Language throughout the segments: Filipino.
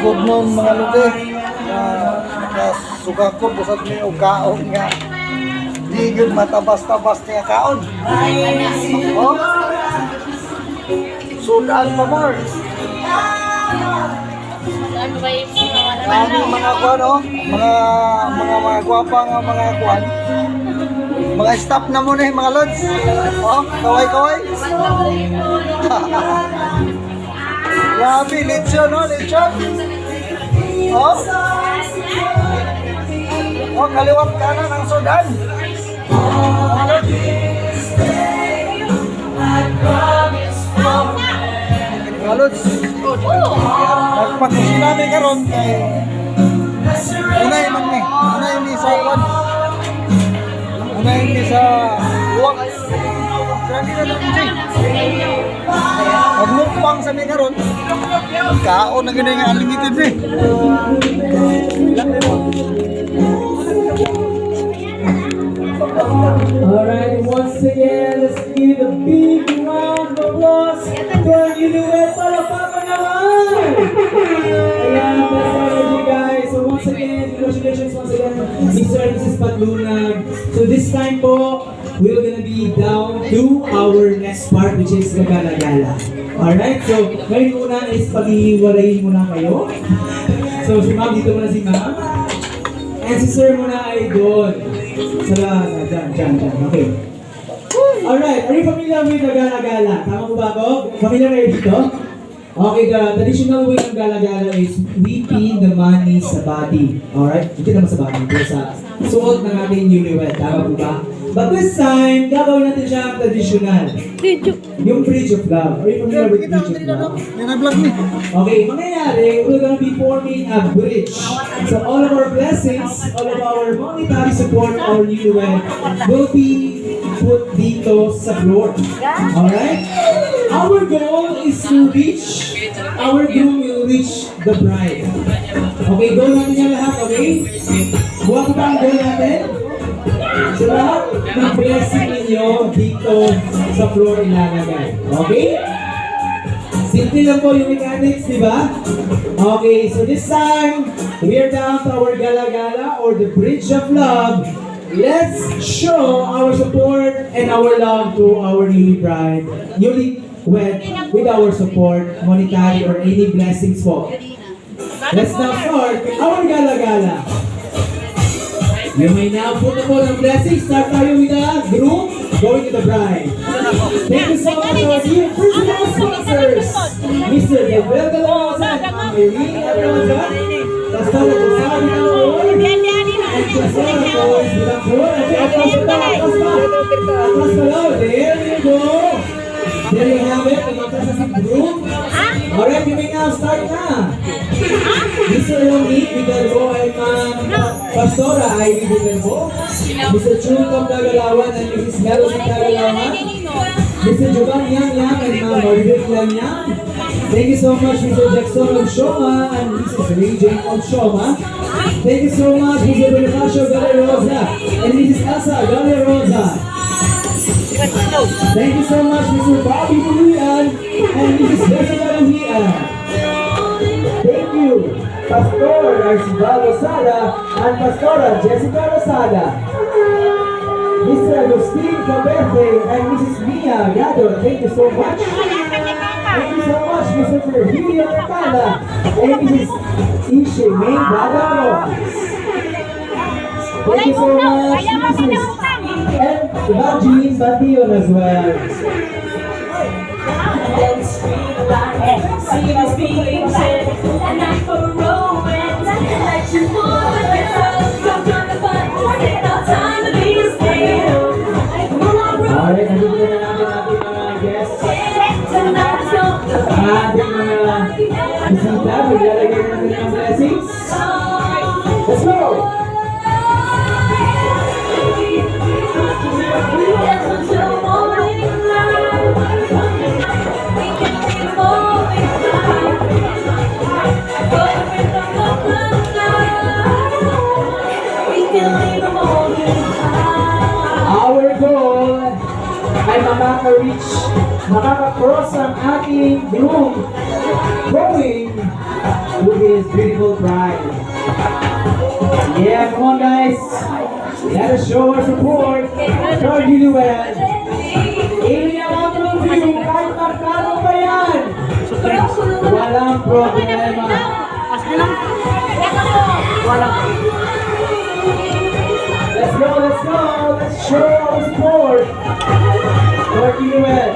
Good noon mga lugi. Suka ko busat may kaon nga. Di yun matabas-tabas niya kaon. Oh? Sudan pa more. Mga kuwan, oh. Mga gwapa nga mga kuwan. Mga staff na muna yung mga lods. Oh, kaway-kaway. Grabe, lechon, no? Lechon. Oh. Oh, kaliwat kanan ng Sudan. Mga lods. Nagpakusin namin karon kay unay man ni. Unay ni sa kuwan. Unay ni sa luwag. Hindi na lang siya. Magmukbang sa mga karon. Kaon na gano'n yung unlimited eh. Alright, once again, let's give a big round of applause for Newlywed Palapapa naman! Ayan, that's energy guys. So once again, congratulations once again, Mr. and Mrs. Patlunag. So this time po, we're gonna be down to our next part, which is Gagala-gala. Alright, so ngayon muna is pag-iwalayin muna kayo. So si ma'am, dito muna si ma'am. And si sir muna ay doon. Dyan. Okay. Alright, are you familiar with the Gala-gala? Tama po ba ako? Familiar kayo dito? Okay, the traditional way ng Gala-gala is we pin the money sa body. Alright? Hindi naman sa body, pero sa suot ng ating newlywed. Tama po ba? But this time, gagawin natin siya traditional. Yung bridge of love. Are you familiar with bridge of love? Okay, mangyayari, we're gonna be forming a bridge. So all of our blessings, all of our monetary support, our newlywed will be put dito sa floor. Alright? Our goal is to reach, our groom will reach the bride. Okay, goal natin yan lahat, okay? Buwan ko pa ang goal natin? So lahat ng blessing ninyo dito sa floor ilalagay. Okay? Simple lang po yung mechanics, di ba? Okay, so this time, we are down to our Gala-gala or the Bridge of Love. Let's show our support and our love to our newlywed with our support, monetary or any blessings po. Let's now start our Gala-gala. You may now put the ball of blessings. Start tayo with the groom, going to the bride. Thank you so much our dear personal sponsors. Mr. Gabriel Galarosa, Irene Galarosa, Pastor Rosario Galarosa, and Pastor Boys Galarosa, there you go. There you have it, the magkasasang groom. Alright, you may now start na. Mr. Romney Vigalbo and Pastora Ivy Vigalbo, Mr. Chulcom Gagalawan and Mrs. Melody Gagalawan, Mr. Jovan Yang Yang and Maribel Yang Yang. Thank you so much, Mr. Jackson of Shoma and Mrs. Ray Jane of Shoma. Thank you so much, Mr. Bonifacio Galerosa and Mrs. Elsa Galerosa. Thank you so much, Mr. Bobby Puluyan and Mrs. Jessica Luhian. Thank you, Pastor Arcibal Rosada and Pastora Jessica Rosada. Mr. Agustin Caberte and Mrs. Mia Yador, thank you so much. Thank you so much, Mr. Virgilio Mercada and Mrs. Ishe May Badaro. Thank you so much, Mrs. and Evangeline Bation as well. See this being said, and not for romance. Like you want to get up, come turn the fun, take no time to be still. Alright, nandito na natin ating mga guests. Ating mga bisita, maglalagay natin ang blessings. Let's go! Our goal ay makaka-reach, makaka-cross ang ating groom going to his beautiful bride. Yeah, come on guys. Let us show our support for Newlywed. Ili ang outro view, kahit magkano pa yan. Walang problema. Let's go, let's go. Let's show our support for Newlywed.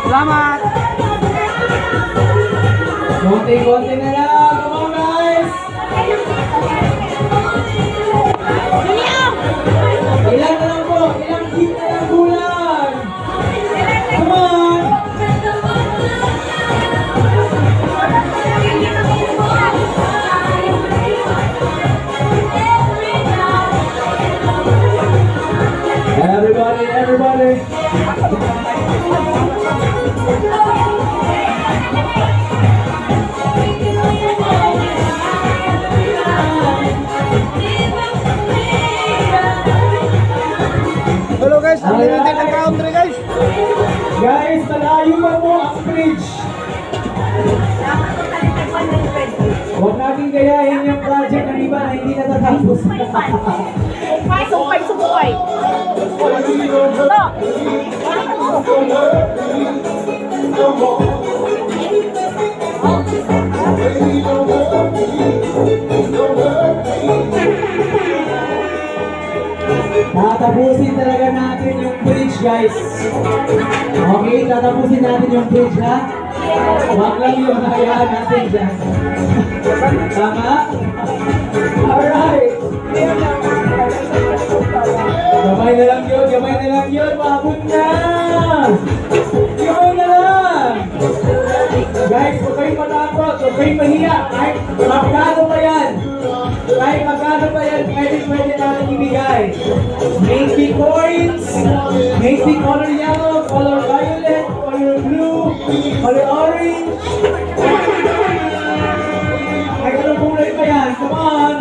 Salamat! Konti-konti na lang. Come on guys. Ilan na lang po. Ilang feet na lang kulang. Come on. Everybody, everybody. Hello guys, unlimited ang country guys. Guys, malayo pa po ang bridge. Huwag natin gayahin yung project ng iba na hindi natatapos. Sumpay. Tatapusin talaga natin yung bridge, guys. Okay, tatapusin natin yung bridge, ha? Huwag lang yung hayaan natin dyan. Tama? Alright. Gamay na lang yun. Mabot na. Gamay na lang. Guys, huwag kayong matakot. Huwag kayong mahiya. Kahit magkano pa yan. Pwede natin ibigay. Maybe coins, maybe color yellow, color violet, color blue, color orange. Ay, anong kulay pa yan? Come on!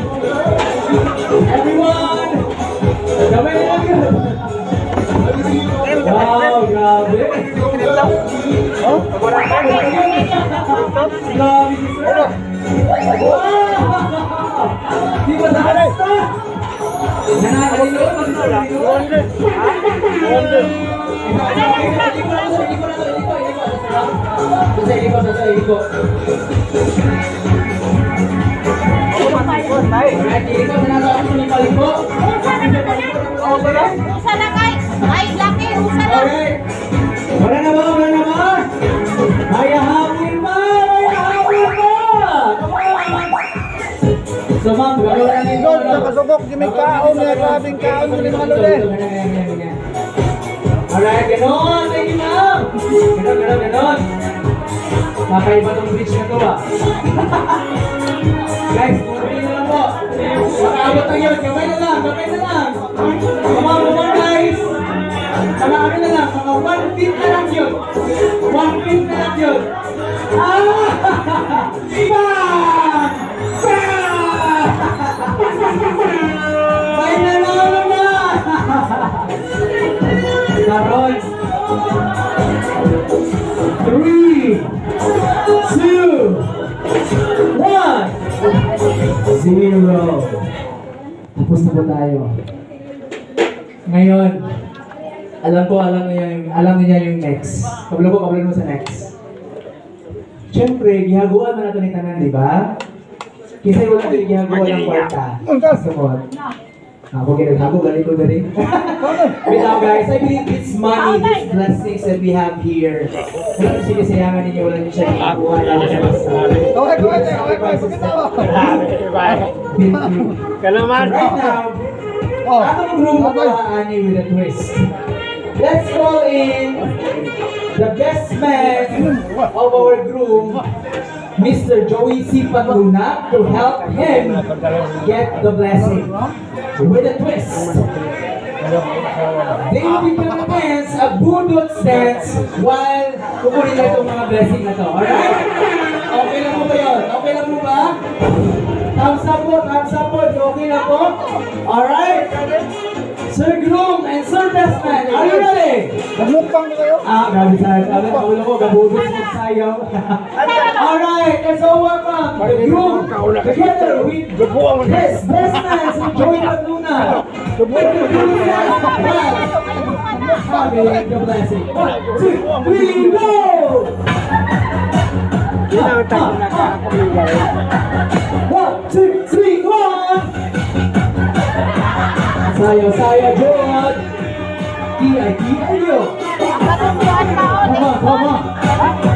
Everyone! Gamay na lang yun! Wow, grabe! Grabe si sir! Wow! Di ba nakasta? Nanakalimutan mo si sir! Usa na kay. Ay, laki, usa na. Wala na ba? May hapon pa! So ma'am, gano'n na rin Doon, nakasubok, yung may kaon niya, grabing kaon yung mga luli. Alright, gano'n! Thank you ma'am! Gano'n! Kakaiba tong bridge na to Guys, puro na lang po. Makaabot lang yun. Kamay na lang. Come on guys. Mga ano na lang. Mga 1 feet na lang yun. 1 feet na lang yun. Bang! May nanalo na! Karon. 3, 2, 1, 0. Tapos na po tayo. Ngayon, alam niya yung next. Kabalo mo sa next. Siyempre, gihaguan na natin ni tanan, di ba? Kasi wala tayo gihaguan ng kwarta. Support. Ako ginaghago, ganito na rin. Wait now guys, I believe it's money, these blessings that we have here. Wala kasi kasayangan ninyo, wala niyo siya gihaguan. Right now, atong room ani with a twist. Let's call in the best man of our groom, Mr. Joey C. Patluna, to help him get the blessing with a twist. They will be gonna dance a budot dance while kukunin na itong mga blessing na to. Alright? Okay lang po ba yun? Okay lang po ba? Thumbs up po. Okay na po? Alright? Sir Groom and Sir Bestman, are you ready? Nagmukbang na kayo? Grabe sa akin. Ulo ko, gabubos magsayaw. Alright, let's all welcome the groom together with his best man, si Joey Laguna. With the groom and the bride. Family, the blessing. 1, 2, 3, go! Ginagawa na nakakapagulay. 1, 2, 3, go on! Sayaw, John! T-I-T-I-O!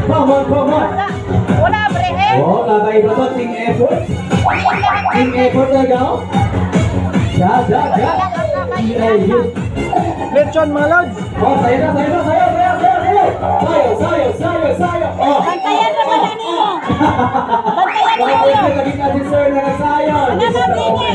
Come on! Wala, brehe. Oh, kakaiba to, team effort. Team effort talaga, oh. Ja. T-I-U. Lechon mga lods. Oh, sayo. Sayo. Oh. Bantayan naman na ninyo. Bantayan Baka ninyo. pwede lagi natin, sir, na nagsayaw. Ano ba, brehe?